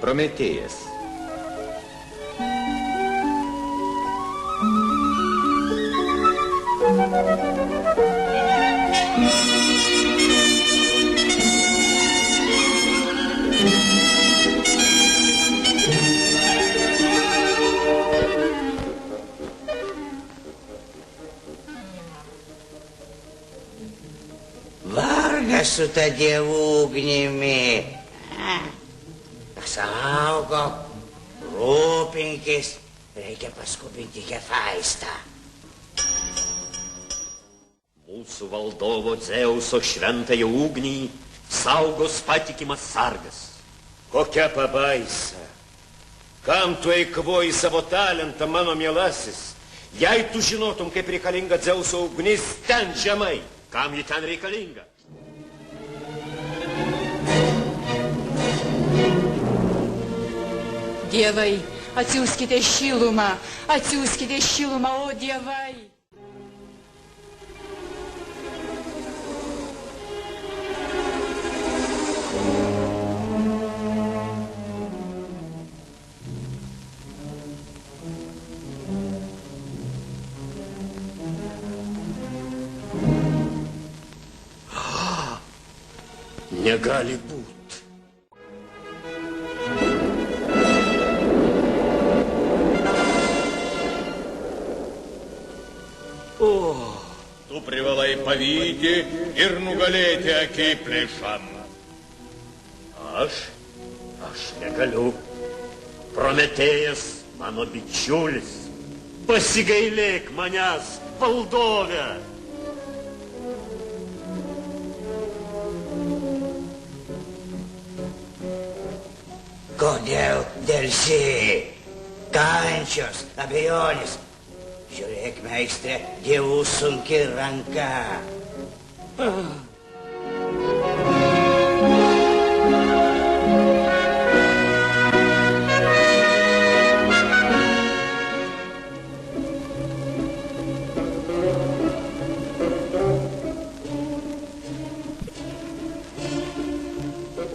Prometėjas. Vargas su ta dievų ugnimi. Saugok, rūpinkis, reikia paskubinti Hefaistą. Mūsų valdovo Dzeuso šventąją ugnį saugos patikimas sargas. Kokia pabaisa. Kam tu eikvoji savo talentą, mano mielasis? Jei tu žinotum, kaip reikalinga Dzeuso ugnis ten žemai. Kam ji ten reikalinga? Dievai, atsiųskite šilumą, o dievai. Negali būt. Tu privalai pavyti ir nugalėti akiplėšą. Aš negaliu. Prometėjas mano bičiulis. Pasigailėk manęs, valdove. Kodėl dėlsi? Kančios, abejonės. Žiūrėk, meistrė, dievų sunki ranka.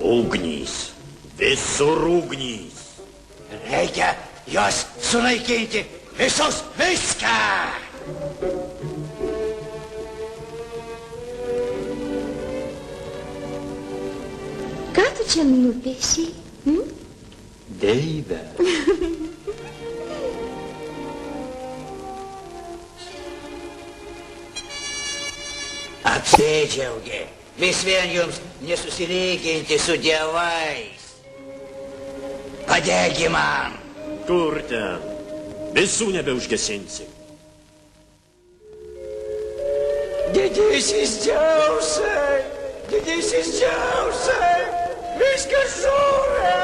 Ugnys, visur ugnys. Reikia jos sunaikinti, visus viską. Ką tu čia nupiešiai? Deivę. Apsidžiaugė, vis vien jums nesusilyginti su dievais. Padėgi man. Kur ten? Visų nebeužgesinsi. Didysis Dzeusai, viskas žūra.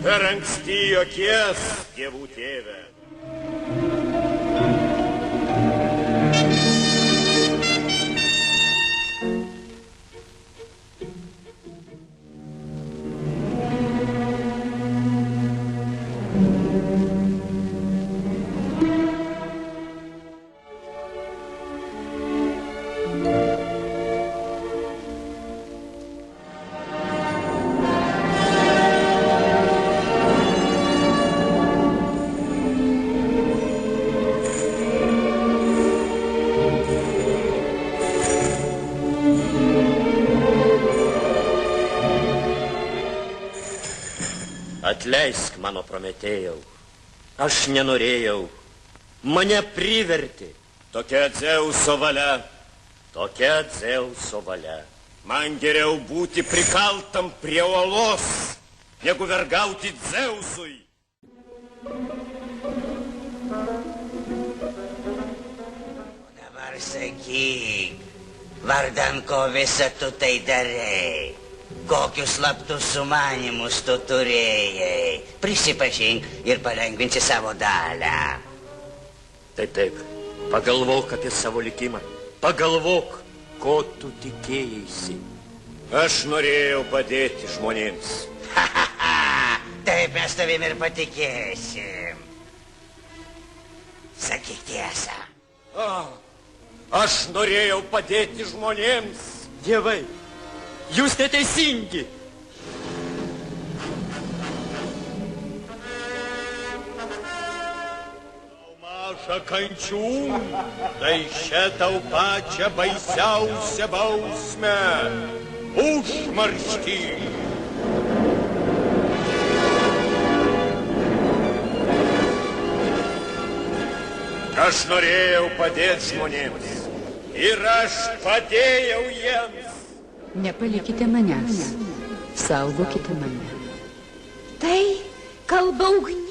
Per anksti jokies, dievų tėve. Atleisk mano Prometėjau. Aš nenorėjau. Mane privertė. Tokia Dzeuso valia. Tokia Dzeuso valia. Man geriau būti prikaltam prie uolos, negu vergauti Dzeusui. Dabar sakyk, vardan ko visą tu tai darei? Kokius slaptus sumanimus tu turėjai? Prisipažink ir palengvinsi savo dalią. Taip, pagalvok apie savo likimą. Pagalvok, ko tu tikėjaisi. Aš norėjau padėti žmonėms. Taip mes tavim ir patikėsim. Sakyk tiesą. Aš norėjau padėti žmonėms. Dievai, jūs neteisingi. Maža kančių, tai šia tau pačią baisiausią bausmę. Užmarštį. Aš norėjau padėti žmonėms. Ir aš padėjau jiems. Nepalikite manęs. Saugokite mane. Tai kalba ugnis.